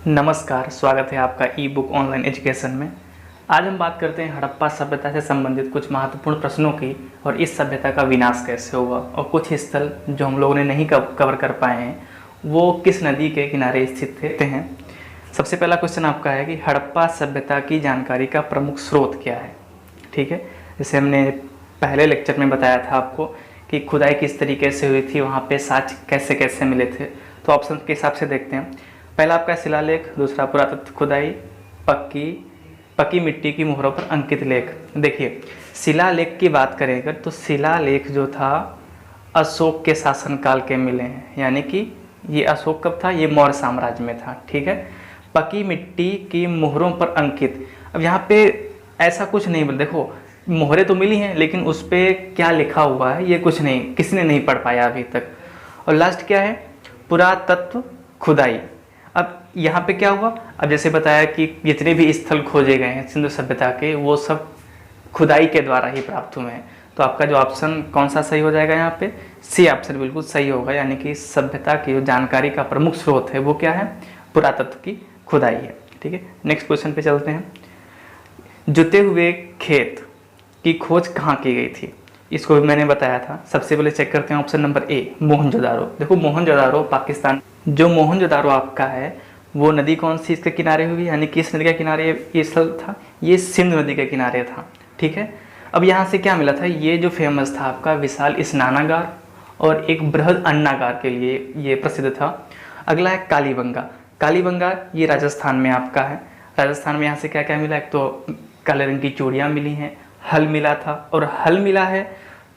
नमस्कार, स्वागत है आपका ई बुक ऑनलाइन एजुकेशन में। आज हम बात करते हैं हड़प्पा सभ्यता से संबंधित कुछ महत्वपूर्ण प्रश्नों की और इस सभ्यता का विनाश कैसे हुआ और कुछ स्थल जो हम लोगों ने नहीं कवर कर पाए हैं वो किस नदी के किनारे स्थित हैं। सबसे पहला क्वेश्चन आपका है कि हड़प्पा सभ्यता की जानकारी का प्रमुख स्रोत क्या है। ठीक है, जैसे हमने पहले लेक्चर में बताया था आपको कि खुदाई किस तरीके से हुई थी, वहाँ पे साक्ष्य कैसे कैसे मिले थे। तो ऑप्शन के हिसाब से देखते हैं। पहला आपका शिलालेख, दूसरा पुरातत्व खुदाई, पक्की मिट्टी की मोहरों पर अंकित लेख। देखिए, शिलालेख की बात करें अगर तो शिलालेख जो था अशोक के शासनकाल के मिले हैं, यानी कि ये अशोक कब था, ये मौर्य साम्राज्य में था। ठीक है, पक्की मिट्टी की मोहरों पर अंकित। अब यहाँ पे ऐसा कुछ नहीं बोल, देखो मोहरें तो मिली हैं लेकिन उस पर क्या लिखा हुआ है ये कुछ नहीं, किसी ने नहीं पढ़ पाया अभी तक। और लास्ट क्या है, पुरातत्व खुदाई। अब यहाँ पे क्या हुआ, अब जैसे बताया कि जितने भी स्थल खोजे गए हैं सिंधु सभ्यता के वो सब खुदाई के द्वारा ही प्राप्त हुए हैं। तो आपका जो ऑप्शन कौन सा सही हो जाएगा, यहाँ पे सी ऑप्शन बिल्कुल सही होगा, यानी कि सभ्यता की जो जानकारी का प्रमुख स्रोत है वो क्या है, पुरातत्व की खुदाई है। ठीक है, नेक्स्ट क्वेश्चन पे चलते हैं। जुते हुए खेत की खोज कहाँ की गई थी, इसको भी मैंने बताया था। सबसे पहले चेक करते हैं ऑप्शन नंबर ए, मोहनजोदारो। देखो मोहनजोदारो पाकिस्तान, जो मोहनजोदारो आपका है वो नदी कौन सी इसके किनारे हुई, यानी किस नदी के किनारे ये स्थल था, ये सिंधु नदी के किनारे था। ठीक है, अब यहाँ से क्या मिला था, ये जो फेमस था आपका विशाल स्नानागार और एक बृहद अन्नागार के लिए ये प्रसिद्ध था। अगला है कालीबंगा। कालीबंगा ये राजस्थान में आपका है। राजस्थान में यहाँ से क्या क्या मिला, एक तो काले रंग की चूड़ियाँ मिली हैं, हल मिला था, और हल मिला है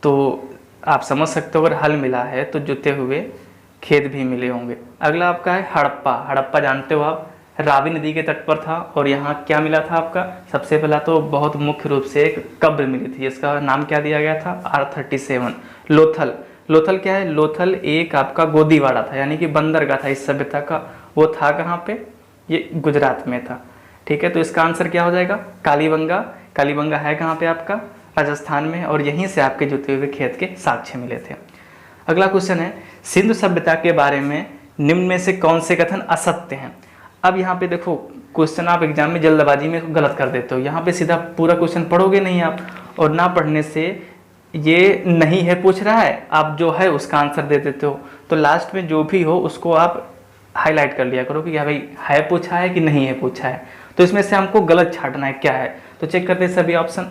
तो आप समझ सकते हो अगर हल मिला है तो जुते हुए खेत भी मिले होंगे। अगला आपका है हड़प्पा। हड़प्पा जानते हो आप, रावी नदी के तट पर था और यहाँ क्या मिला था आपका, सबसे पहला तो बहुत मुख्य रूप से एक कब्र मिली थी, इसका नाम क्या दिया गया था, R37। लोथल, लोथल क्या है, लोथल एक आपका गोदीवाड़ा था, यानी कि बंदरगाह था इस सभ्यता का। वो था कहाँ पे, ये गुजरात में था। ठीक है, तो इसका आंसर क्या हो जाएगा, कालीबंगा। कालीबंगा है कहाँ पे आपका, राजस्थान में, और यहीं से आपके जुते हुए खेत के साक्ष्य मिले थे। अगला क्वेश्चन है, सिंधु सभ्यता के बारे में निम्न में से कौन से कथन असत्य हैं। अब यहाँ पे देखो क्वेश्चन आप एग्जाम में जल्दबाजी में गलत कर देते हो, यहाँ पे सीधा पूरा क्वेश्चन पढ़ोगे नहीं आप, और ना पढ़ने से ये नहीं है पूछ रहा है, आप जो है उसका आंसर दे देते हो। तो लास्ट में जो भी हो उसको आप हाईलाइट कर लिया करो कि भाई है पूछा है कि नहीं है पूछा है। तो इसमें से हमको गलत छांटना है क्या है, तो चेक करते हैं सभी ऑप्शन।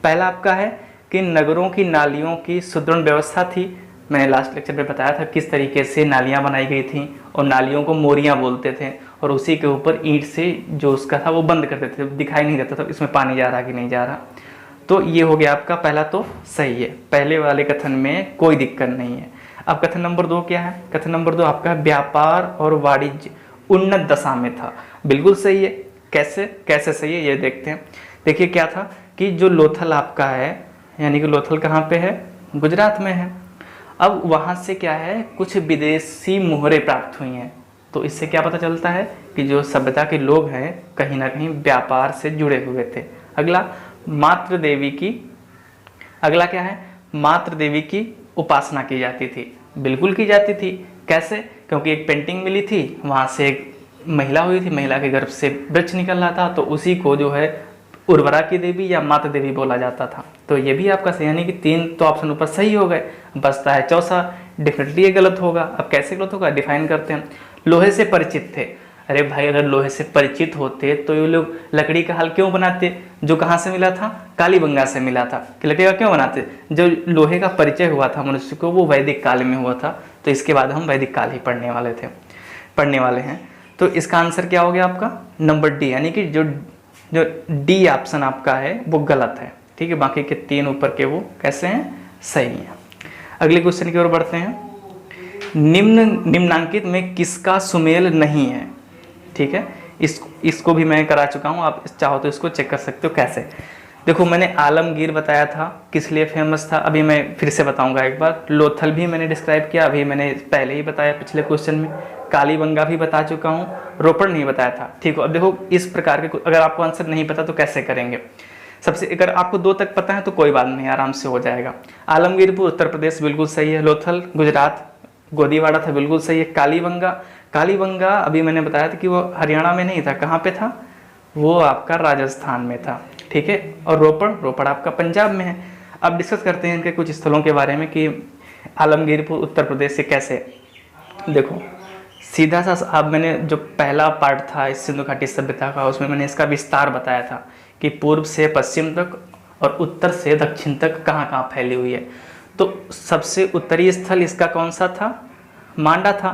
पहला आपका है कि नगरों की नालियों की सुदृढ़ व्यवस्था थी। मैंने लास्ट लेक्चर में बताया था किस तरीके से नालियाँ बनाई गई थी, और नालियों को मोरियाँ बोलते थे, और उसी के ऊपर ईंट से जो उसका था वो बंद करते थे, दिखाई नहीं देता था इसमें पानी जा रहा कि नहीं जा रहा। तो ये हो गया आपका पहला, तो सही है, पहले वाले कथन में कोई दिक्कत नहीं है। अब कथन नंबर 2 क्या है, कथन नंबर 2 आपका व्यापार और वाणिज्य उन्नत दशा में था। बिल्कुल सही है। कैसे कैसे सही है ये देखते हैं। देखिए क्या था कि जो लोथल आपका है, यानी कि लोथल कहाँ पे है, गुजरात में है। अब वहाँ से क्या है, कुछ विदेशी मोहरें प्राप्त हुई हैं, तो इससे क्या पता चलता है कि जो सभ्यता के लोग हैं कहीं ना कहीं व्यापार से जुड़े हुए थे। अगला मातृ देवी की, अगला क्या है, मातृ देवी की उपासना की जाती थी। बिल्कुल की जाती थी। कैसे, क्योंकि एक पेंटिंग मिली थी, वहाँ से एक महिला हुई थी, महिला के गर्भ से वृक्ष निकल रहा था, तो उसी को जो है उर्वरा की देवी या माता देवी बोला जाता था। तो ये भी आपका सही, यानी कि 3 तो ऑप्शन ऊपर सही हो गए, बचता है चौथा, डेफिनेटली ये गलत होगा। अब कैसे गलत होगा, डिफाइन करते हैं। लोहे से परिचित थे। अरे भाई अगर लोहे से परिचित होते तो ये लोग लकड़ी का हल क्यों बनाते, जो कहाँ से मिला था, कालीबंगा से मिला था, कि लकड़ी का क्यों बनाते, जो लोहे का परिचय हुआ था मनुष्य को वो वैदिक काल में हुआ था। तो इसके बाद हम वैदिक काल ही पढ़ने वाले हैं। तो इसका आंसर क्या हो गया आपका, नंबर डी, यानी कि जो डी ऑप्शन आपका है वो गलत है। ठीक है, बाकी के 3 ऊपर के वो कैसे हैं, सही हैं। अगले क्वेश्चन की ओर बढ़ते हैं। निम्नांकित में किसका सुमेल नहीं है। ठीक है, इसको भी मैं करा चुका हूँ, आप चाहो तो इसको चेक कर सकते हो। कैसे, देखो मैंने आलमगीर बताया था किस लिए फेमस था, अभी मैं फिर से बताऊंगा एक बार। लोथल भी मैंने डिस्क्राइब किया, अभी मैंने पहले ही बताया पिछले क्वेश्चन में। कालीबंगा भी बता चुका हूँ, रोपड़ नहीं बताया था। ठीक है, अब देखो इस प्रकार के अगर आपको आंसर नहीं पता तो कैसे करेंगे। सबसे अगर आपको 2 तक पता है तो कोई बात नहीं, आराम से हो जाएगा। आलमगीरपुर उत्तर प्रदेश बिल्कुल सही है। लोथल गुजरात, गोदीवाड़ा था बिल्कुल सही है। कालीबंगा, कालीबंगा अभी मैंने बताया था कि वो हरियाणा में नहीं था, कहाँ पे था, वो आपका राजस्थान में था, ठीक है। और रोपड़ आपका पंजाब में है। अब डिस्कस करते हैं इनके कुछ स्थलों के बारे में कि आलमगीरपुर उत्तर प्रदेश से कैसे। देखो सीधा सा, अब मैंने जो पहला पार्ट था इस सिंधु घाटी सभ्यता का, उसमें मैंने इसका विस्तार बताया था कि पूर्व से पश्चिम तक और उत्तर से दक्षिण तक कहाँ कहाँ फैली हुई है। तो सबसे उत्तरी स्थल इसका कौन सा था, मांडा था,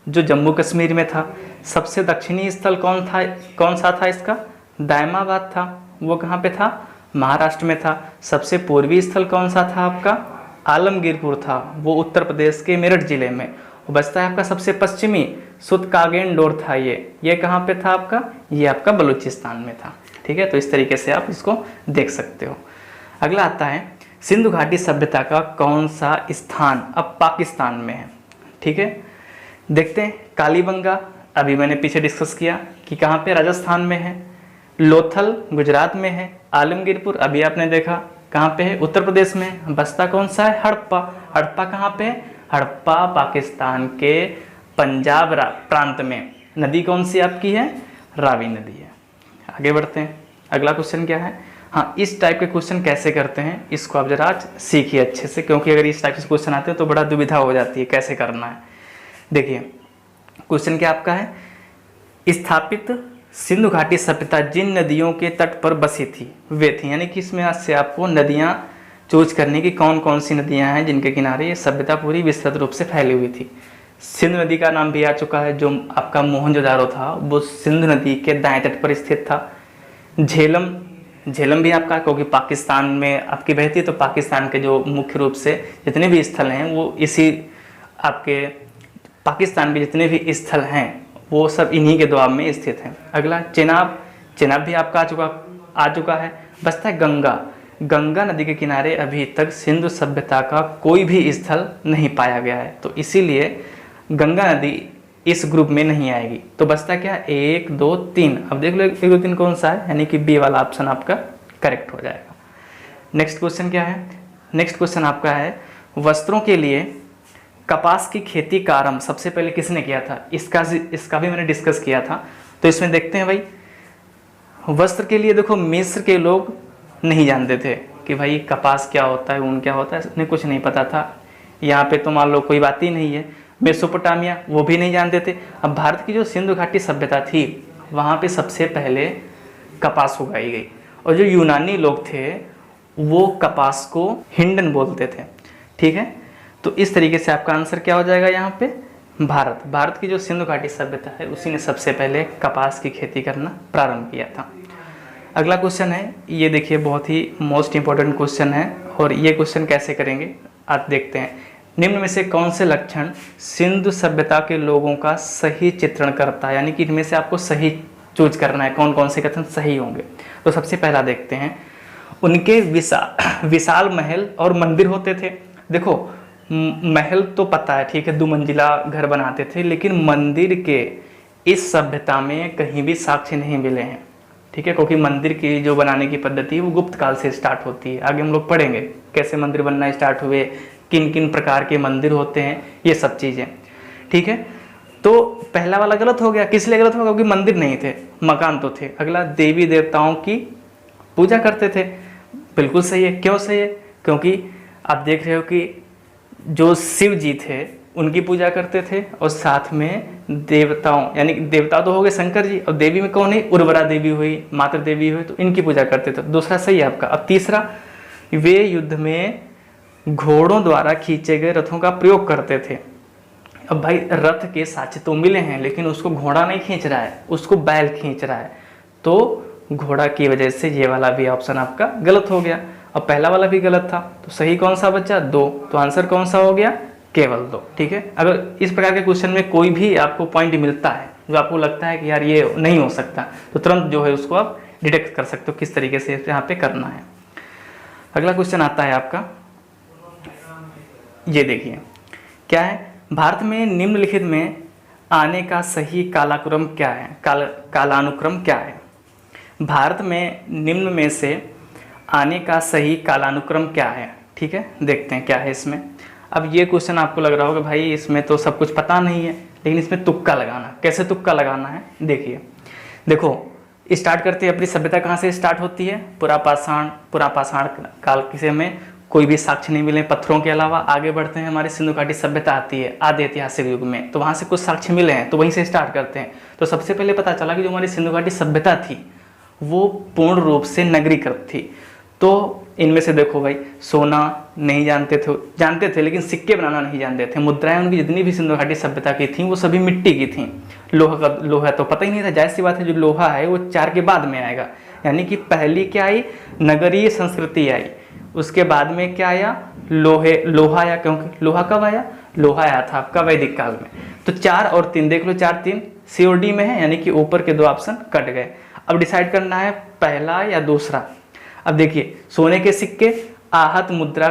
जो जम्मू कश्मीर में था। सबसे दक्षिणी स्थल कौन सा था इसका, दायमाबाद था, वो कहाँ पे था, महाराष्ट्र में था। सबसे पूर्वी स्थल कौन सा था आपका, आलमगीरपुर था, वो उत्तर प्रदेश के मेरठ जिले में। बचता है आपका सबसे पश्चिमी, सुतकागेनडोर था, ये कहाँ पे था आपका, ये आपका बलूचिस्तान में था, ठीक है। तो इस तरीके से आप इसको देख सकते हो। अगला आता है सिंधु घाटी सभ्यता का कौन सा स्थान अब पाकिस्तान में है, ठीक है। देखते हैं, कालीबंगा अभी मैंने पीछे डिस्कस किया कि कहाँ पे, राजस्थान में है। लोथल गुजरात में है। आलमगीरपुर अभी आपने देखा कहाँ पे है, उत्तर प्रदेश में। बस्ता कौन सा है, हड़प्पा कहाँ पे है, हड़प्पा पाकिस्तान के पंजाब प्रांत में। नदी कौन सी आपकी है, रावी नदी है। आगे बढ़ते हैं, अगला क्वेश्चन क्या है। हाँ, इस टाइप के क्वेश्चन कैसे करते हैं इसको आप जरा आज सीखिए अच्छे से, क्योंकि अगर इस टाइप से क्वेश्चन आते हैं तो बड़ा दुविधा हो जाती है कैसे करना है। देखिए क्वेश्चन क्या आपका है, स्थापित सिंधु घाटी सभ्यता जिन नदियों के तट पर बसी थी वे थी, यानी कि इसमें आज से आपको नदियाँ चूज करने की कौन कौन सी नदियाँ हैं जिनके किनारे ये सभ्यता पूरी विस्तृत रूप से फैली हुई थी। सिंधु नदी का नाम भी आ चुका है, जो आपका मोहनजोदारो था वो सिंधु नदी के दाएं तट पर स्थित था। झेलम भी आपका, क्योंकि पाकिस्तान में आपकी बहती, तो पाकिस्तान के जो मुख्य रूप से जितने भी स्थल हैं वो इसी आपके पाकिस्तान के जितने भी स्थल हैं वो सब इन्हीं के दोआब में स्थित हैं। अगला चेनाब भी आपका आ चुका है। बचता है गंगा नदी के किनारे अभी तक सिंधु सभ्यता का कोई भी स्थल नहीं पाया गया है, तो इसीलिए गंगा नदी इस ग्रुप में नहीं आएगी। तो बचता क्या, 1 2 3। अब देख लो 1 2 3 कौन सा है, यानी कि बी वाला ऑप्शन आपका करेक्ट हो जाएगा। नेक्स्ट क्वेश्चन क्या है, नेक्स्ट क्वेश्चन आपका है वस्त्रों के लिए कपास की खेती का आरंभ सबसे पहले किसने किया था। इसका भी मैंने डिस्कस किया था। तो इसमें देखते हैं भाई, वस्त्र के लिए देखो मिस्र के लोग नहीं जानते थे कि भाई कपास क्या होता है, ऊन क्या होता है, उन्हें कुछ नहीं पता था। यहाँ पे तो मान लो कोई बात ही नहीं है। मेसोपोटामिया वो भी नहीं जानते थे। अब भारत की जो सिंधु घाटी सभ्यता थी वहाँ पे सबसे पहले कपास उगाई गई, और जो यूनानी लोग थे वो कपास को हिंडन बोलते थे, ठीक है। तो इस तरीके से आपका आंसर क्या हो जाएगा यहाँ पे, भारत की जो सिंधु घाटी सभ्यता है उसी ने सबसे पहले कपास की खेती करना प्रारंभ किया था। अगला क्वेश्चन है, ये देखिए बहुत ही मोस्ट इंपॉर्टेंट क्वेश्चन है, और ये क्वेश्चन कैसे करेंगे आप देखते हैं। निम्न में से कौन से लक्षण सिंधु सभ्यता के लोगों का सही चित्रण करता है, यानी कि इनमें से आपको सही चूज करना है, कौन कौन से कथन सही होंगे। तो सबसे पहला देखते हैं, उनके विशाल महल और मंदिर होते थे। देखो महल तो पता है, ठीक है, 2 मंजिला घर बनाते थे, लेकिन मंदिर के इस सभ्यता में कहीं भी साक्ष्य नहीं मिले हैं, ठीक है, क्योंकि मंदिर की जो बनाने की पद्धति है वो गुप्त काल से स्टार्ट होती है। आगे हम लोग पढ़ेंगे कैसे मंदिर बनना स्टार्ट हुए, किन किन प्रकार के मंदिर होते हैं, ये सब चीज़ें, ठीक है। तो पहला वाला गलत हो गया, किस लिए गलत हो गया, क्योंकि मंदिर नहीं थे, मकान तो थे। अगला, देवी देवताओं की पूजा करते थे, बिल्कुल सही है। क्यों सही है, क्योंकि आप देख रहे हो कि जो शिव जी थे उनकी पूजा करते थे, और साथ में देवताओं, यानी देवता तो हो गए शंकर जी, और देवी में कौन है, उर्वरा देवी हुई, मातृ देवी हुई, तो इनकी पूजा करते थे। दूसरा सही है आपका। अब तीसरा, वे युद्ध में घोड़ों द्वारा खींचे गए रथों का प्रयोग करते थे। अब भाई रथ के साक्ष्य तो मिले हैं, लेकिन उसको घोड़ा नहीं खींच रहा है, उसको बैल खींच रहा है, तो घोड़ा की वजह से ये वाला भी ऑप्शन आपका गलत हो गया। अब पहला वाला भी गलत था, तो सही कौन सा बचा, 2। तो आंसर कौन सा हो गया, केवल 2, ठीक है। अगर इस प्रकार के क्वेश्चन में कोई भी आपको पॉइंट मिलता है जो आपको लगता है कि यार ये नहीं हो सकता, तो तुरंत जो है उसको आप डिटेक्ट कर सकते हो किस तरीके से यहाँ पे करना है। अगला क्वेश्चन आता है आपका, ये देखिए क्या है, भारत में निम्नलिखित में आने का सही कालानुक्रम क्या है, कालानुक्रम क्या है। भारत में निम्न में से आने का सही कालानुक्रम क्या है, ठीक है। देखते हैं क्या है इसमें। अब ये क्वेश्चन आपको लग रहा होगा भाई इसमें तो सब कुछ पता नहीं है, लेकिन इसमें तुक्का लगाना, कैसे तुक्का लगाना है देखिए। देखो स्टार्ट करते हैं, अपनी सभ्यता कहाँ से स्टार्ट होती है, पुरापाषाण काल किसे में कोई भी साक्ष्य नहीं मिले पत्थरों के अलावा। आगे बढ़ते हैं, हमारी सिंधु घाटी सभ्यता आती है आदि ऐतिहासिक युग में, तो वहाँ से कुछ साक्ष्य मिले हैं तो वहीं से स्टार्ट करते हैं। तो सबसे पहले पता चला कि जो हमारी सिंधु घाटी सभ्यता थी वो पूर्ण रूप से नगरीकृत थी। तो इनमें से देखो भाई, सोना नहीं जानते थे लेकिन सिक्के बनाना नहीं जानते थे। मुद्राएं उनकी जितनी भी सिंधु घाटी सभ्यता की थी वो सभी मिट्टी की थी। लोहा तो पता ही नहीं था, जाहिर सी बात है जो लोहा है वो 4 के बाद में आएगा। यानी कि पहली क्या आई, नगरीय संस्कृति आई, उसके बाद में क्या आया, लोहा आया। क्योंकि लोहा कब आया, लोहा आया था आपका वैदिक काल में। तो 4 और 3 देख लो, 4 3 COD में है, यानी कि ऊपर के 2 ऑप्शन कट गए। अब डिसाइड करना है पहला या दूसरा। अब देखिए, सोने के सिक्के, आहत मुद्रा,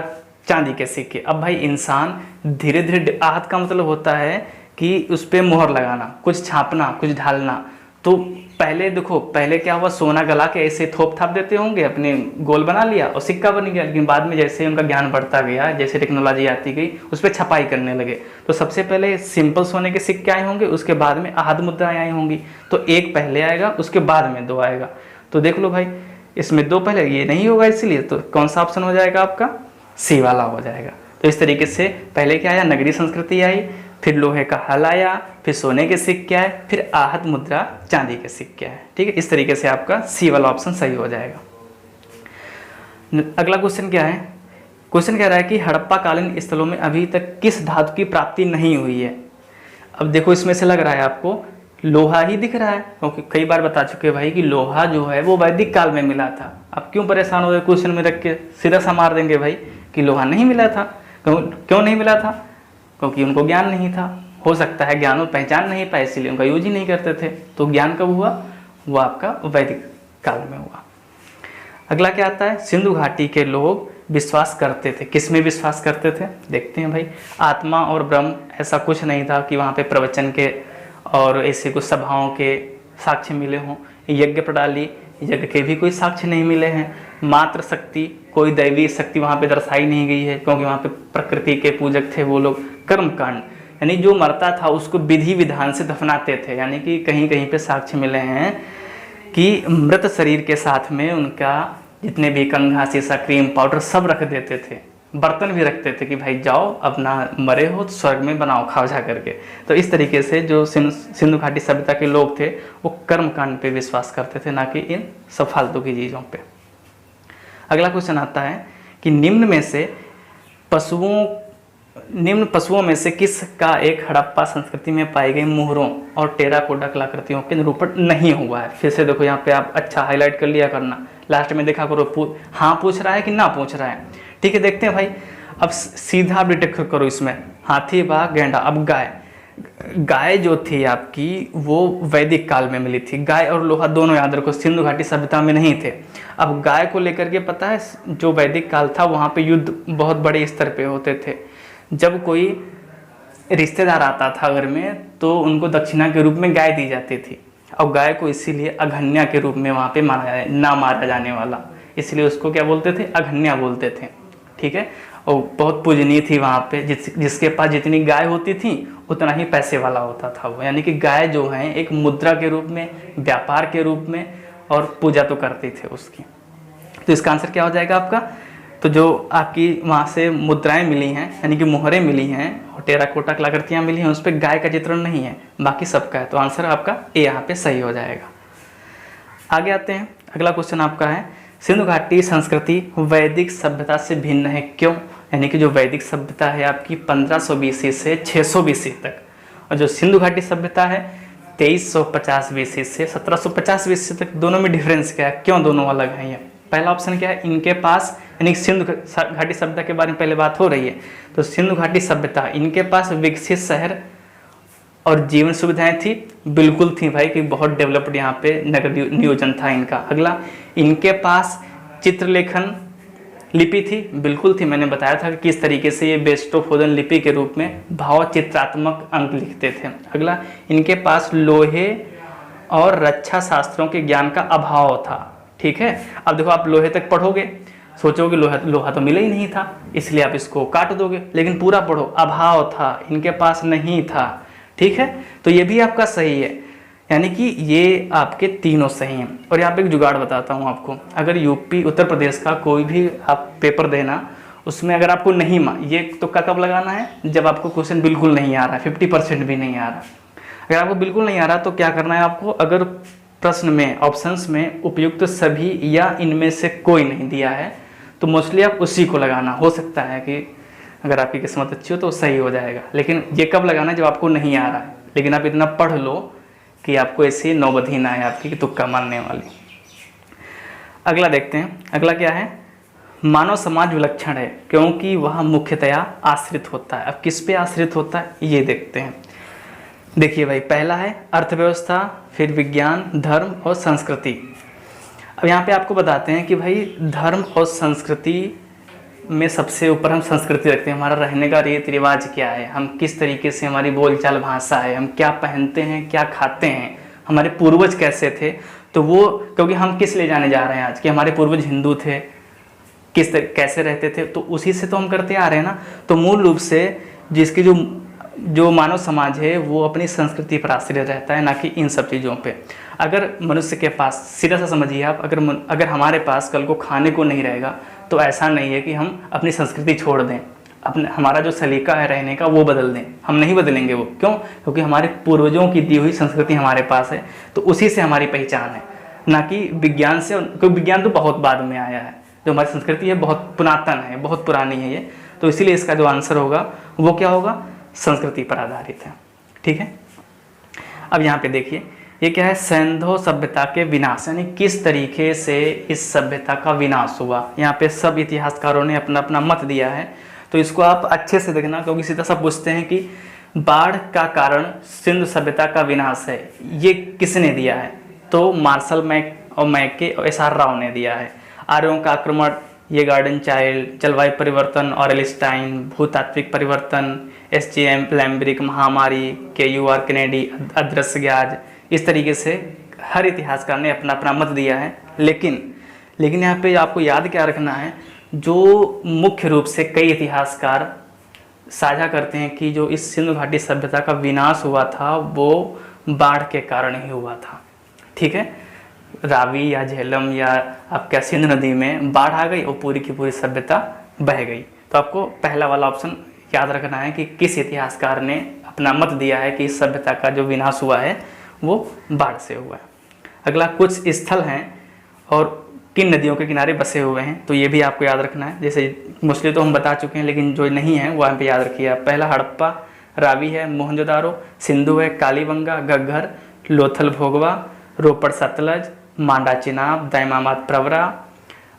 चांदी के सिक्के। अब भाई इंसान धीरे धीरे, आहत का मतलब होता है कि उस पर मोहर लगाना, कुछ छापना, कुछ ढालना। तो पहले देखो, पहले क्या हुआ, सोना गला के ऐसे थोप थाप देते होंगे, अपने गोल बना लिया और सिक्का बन गया। लेकिन बाद में जैसे उनका ज्ञान बढ़ता गया, जैसे टेक्नोलॉजी आती गई, उस पर छपाई करने लगे। तो सबसे पहले सिंपल सोने के सिक्के आए होंगे, उसके बाद में आहत मुद्राएं आई होंगी। तो एक पहले आएगा, उसके बाद में 2 आएगा। तो देख लो भाई, इसमें 2 पहले, ये नहीं होगा, इसलिए तो कौन सा ऑप्शन हो जाएगा आपका, C वाला हो जाएगा। तो इस तरीके से पहले क्या आया, नगरीय संस्कृति आई, फिर लोहे का हल आया, फिर सोने के सिक्के आए, फिर आहत मुद्रा, चांदी के सिक्के आए। ठीक है, इस तरीके से आपका C वाला ऑप्शन सही हो जाएगा। अगला क्वेश्चन क्या है, क्वेश्चन कह रहा है कि हड़प्पा कालीन स्थलों में अभी तक किस धातु की प्राप्ति नहीं हुई है। अब देखो, इसमें से लग रहा है आपको लोहा ही दिख रहा है, क्योंकि कई बार बता चुके भाई कि लोहा जो है वो वैदिक काल में मिला था। अब क्यों परेशान हो गए, क्वेश्चन में रख के सीधा सा मार देंगे भाई कि लोहा नहीं मिला था। क्यों नहीं मिला था, क्योंकि उनको ज्ञान नहीं था। हो सकता है ज्ञान और पहचान नहीं पाए, इसीलिए उनका यूज ही नहीं करते थे। तो ज्ञान कब हुआ, वो आपका वैदिक काल में हुआ। अगला क्या आता है, सिंधु घाटी के लोग विश्वास करते थे, किस में विश्वास करते थे, देखते हैं भाई। आत्मा और ब्रह्म, ऐसा कुछ नहीं था कि वहाँ पे प्रवचन के और ऐसे कुछ सभाओं के साक्ष्य मिले हों। यज्ञ प्रणाली, यज्ञ के भी कोई साक्ष्य नहीं मिले हैं। मात्र शक्ति, कोई दैवीय शक्ति वहाँ पे दर्शाई नहीं गई है, क्योंकि वहाँ पे प्रकृति के पूजक थे वो लोग। कर्मकांड, यानी जो मरता था उसको विधि विधान से दफनाते थे। यानी कि कहीं कहीं पे साक्ष्य मिले हैं कि मृत शरीर के साथ में उनका जितने भी कंघा, शीशा, क्रीम, पाउडर सब रख देते थे। बर्तन भी रखते थे कि भाई जाओ, अपना मरे हो तो स्वर्ग में बनाओ, खाओ जा करके। तो इस तरीके से जो सिंधु घाटी सभ्यता के लोग थे वो कर्मकांड पे विश्वास करते थे, ना कि इन सब फालतू की चीज़ों पे। अगला क्वेश्चन आता है कि निम्न पशुओं में से किस का एक हड़प्पा संस्कृति में पाई गई मोहरों और टेराकोटा कलाकृतियों के निरूपण नहीं हुआ है। फिर से देखो, यहाँ पे आप अच्छा हाईलाइट कर लिया करना, लास्ट में देखा करो हाँ पूछ रहा है कि ना पूछ रहा है। ठीक है, देखते हैं भाई। अब सीधा आप डिटेक्ट करो इसमें, हाथी, बाघ, गेंडा। अब गाय जो थी आपकी वो वैदिक काल में मिली थी। गाय और लोहा दोनों याद रखो, सिंधु घाटी सभ्यता में नहीं थे। अब गाय को लेकर के पता है, जो वैदिक काल था वहाँ पे युद्ध बहुत बड़े स्तर पे होते थे। जब कोई रिश्तेदार आता था घर में तो उनको दक्षिणा के रूप में गाय दी जाती थी। और गाय को इसीलिए अघन्या के रूप में वहाँ पे ना मारा जाने वाला, इसलिए उसको क्या बोलते थे, अघन्या बोलते थे। ठीक है, और बहुत पूजनीय थी वहाँ पे। जिसके पास जितनी गाय होती थी उतना ही पैसे वाला होता था वो। यानी कि गाय जो है एक मुद्रा के रूप में, व्यापार के रूप में, और पूजा तो करते थे उसकी। तो इसका आंसर क्या हो जाएगा आपका, तो जो आपकी वहाँ से मुद्राएं मिली हैं, यानी कि मोहरें मिली हैं और टेराकोटा कलाकृतियाँ मिली हैं, उस पर गाय का चित्रण नहीं है, बाकी सबका है। तो आंसर आपका ए यहाँ पे सही हो जाएगा। आगे आते हैं, अगला क्वेश्चन आपका है, सिंधु घाटी संस्कृति वैदिक सभ्यता से भिन्न है क्यों। यानी कि जो वैदिक सभ्यता है आपकी 1500 BC से 600 BC तक, और जो सिंधु घाटी सभ्यता है 2350 BC से 1750 BC तक। दोनों में डिफरेंस क्या है, क्यों दोनों अलग हैं। ये पहला ऑप्शन क्या है, इनके पास, यानी सिंधु घाटी सभ्यता के बारे में पहले बात हो रही है, तो सिंधु घाटी सभ्यता, इनके पास विकसित शहर और जीवन सुविधाएं थी, बिल्कुल थी भाई, कि बहुत डेवलप्ड यहाँ पे नगर नियोजन था इनका। अगला, इनके पास चित्रलेखन लिपि थी, बिल्कुल थी। मैंने बताया था कि किस तरीके से ये बेस्टोफोदन लिपि के रूप में भाव चित्रात्मक अंक लिखते थे। अगला, इनके पास लोहे और रक्षा शास्त्रों के ज्ञान का अभाव था। ठीक है, अब देखो आप लोहे तक पढ़ोगे, सोचोगे लोहा तो मिला ही नहीं था, इसलिए आप इसको काट दोगे, लेकिन पूरा पढ़ो, अभाव था, इनके पास नहीं था। ठीक है, तो ये भी आपका सही है, यानी कि ये आपके तीनों सही हैं। और यहाँ पे एक जुगाड़ बताता हूँ आपको, अगर यूपी उत्तर प्रदेश का कोई भी आप पेपर देना, उसमें अगर आपको नहीं ये तुक्का कब लगाना है, जब आपको क्वेश्चन बिल्कुल नहीं आ रहा है, 50% भी नहीं आ रहा। अगर आपको बिल्कुल नहीं आ रहा तो क्या करना है आपको, अगर प्रश्न में ऑप्शंस में उपयुक्त सभी या इनमें से कोई नहीं दिया है तो मोस्टली आप उसी को लगाना। हो सकता है कि अगर आपकी किस्मत अच्छी हो तो सही हो जाएगा, लेकिन ये कब लगाना है, जब आपको नहीं आ रहा है। लेकिन आप इतना पढ़ लो कि आपको ऐसी नौबत ही ना है आपकी कि तुक्का मारने वाली। अगला देखते हैं, अगला क्या है, मानव समाज विलक्षण है क्योंकि वह मुख्यतया आश्रित होता है। अब किस पे आश्रित होता है ये देखते हैं। देखिए भाई, पहला है अर्थव्यवस्था, फिर विज्ञान, धर्म और संस्कृति। अब यहाँ पे आपको बताते हैं कि भाई धर्म और संस्कृति में सबसे ऊपर हम संस्कृति रखते हैं। हमारा रहने का रीति रिवाज क्या है, हम किस तरीके से, हमारी बोलचाल भाषा है, हम क्या पहनते हैं, क्या खाते हैं, हमारे पूर्वज कैसे थे। तो वो, क्योंकि हम किस ले जाने जा रहे हैं आज, कि हमारे पूर्वज हिंदू थे, कैसे रहते थे, तो उसी से तो हम करते आ रहे हैं ना। तो मूल रूप से जिसकी जो मानव समाज है वो अपनी संस्कृति पर आश्रित रहता है, ना कि इन सब चीज़ों पे। अगर मनुष्य के पास, सीधा सा समझिए आप, अगर हमारे पास कल को खाने को नहीं रहेगा तो ऐसा नहीं है कि हम अपनी संस्कृति छोड़ दें, हमारा जो सलीका है रहने का वो बदल दें। हम नहीं बदलेंगे वो, क्यों? क्योंकि हमारे पूर्वजों की दी हुई संस्कृति हमारे पास है, तो उसी से हमारी पहचान है, ना कि विज्ञान से। क्योंकि विज्ञान तो बहुत बाद में आया है, जो हमारी संस्कृति है बहुत पुरातन है, बहुत पुरानी है ये। तो इसीलिए इसका जो आंसर होगा वो क्या होगा, संस्कृति पर आधारित है। ठीक है, अब यहाँ पे देखिए ये क्या है, सैंधो सभ्यता के विनाश, यानी किस तरीके से इस सभ्यता का विनाश हुआ। यहाँ पे सब इतिहासकारों ने अपना अपना मत दिया है, तो इसको आप अच्छे से देखना, क्योंकि सीधा सा पूछते हैं कि बाढ़ का कारण सिंधु सभ्यता का विनाश है, ये किसने दिया है? तो मार्शल मैके और एस आर राव ने दिया है। आर्यों का आक्रमण, ये गार्डन चाइल्ड, जलवायु परिवर्तन और एलिस्टाइन, भूतात्विक परिवर्तन, एस.जी.एम. लैम्ब्रिक, महामारी, के.यू.आर. केनेडी, अदृश्य ग्याज, इस तरीके से हर इतिहासकार ने अपना अपना मत दिया है। लेकिन यहाँ पे आपको याद क्या रखना है, जो मुख्य रूप से कई इतिहासकार साझा करते हैं कि जो इस सिंधु घाटी सभ्यता का विनाश हुआ था वो बाढ़ के कारण ही हुआ था। ठीक है, रावी या झेलम या आपका सिंधु नदी में बाढ़ आ गई और पूरी की पूरी सभ्यता बह गई। तो आपको पहला वाला ऑप्शन याद रखना है कि किस इतिहासकार ने अपना मत दिया है कि इस सभ्यता का जो विनाश हुआ है वो बाढ़ से हुआ है। अगला, कुछ स्थल हैं और किन नदियों के किनारे बसे हुए हैं, तो ये भी आपको याद रखना है। जैसे मोस्टली तो हम बता चुके हैं, लेकिन जो नहीं है वो यहाँ पे याद रखिए आप। पहला हड़प्पा, रावी है, मोहनजोदारो, सिंधु है, कालीबंगा, घग्गर, लोथल भोगवा, रोपड़ सतलज, मांडा चिनाब, दाइमामात प्रवरा,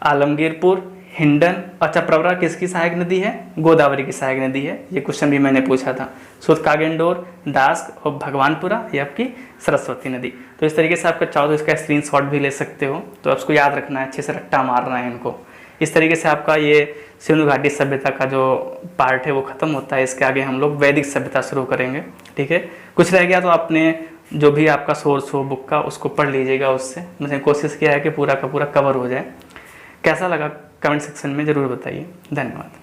आलमगीरपुर, हिंडन। अच्छा, प्रवरा किसकी सहायक नदी है? गोदावरी की सहायक नदी है, ये क्वेश्चन भी मैंने पूछा था। सुतकागेंडोर, दास्क और भगवानपुरा, ये आपकी सरस्वती नदी। तो इस तरीके से आपका चाहो तो इसका स्क्रीनशॉट भी ले सकते हो। तो आपको याद रखना है, अच्छे से रट्टा मारना है इनको। इस तरीके से आपका ये सिंधु घाटी सभ्यता का जो पार्ट है वो खत्म होता है। इसके आगे हम लोग वैदिक सभ्यता शुरू करेंगे। ठीक है, कुछ रह गया तो आपने जो भी आपका सोर्स हो बुक का उसको पढ़ लीजिएगा। उससे मैंने कोशिश किया है कि पूरा का पूरा कवर हो जाए। कैसा लगा कमेंट सेक्शन में ज़रूर बताइए। धन्यवाद।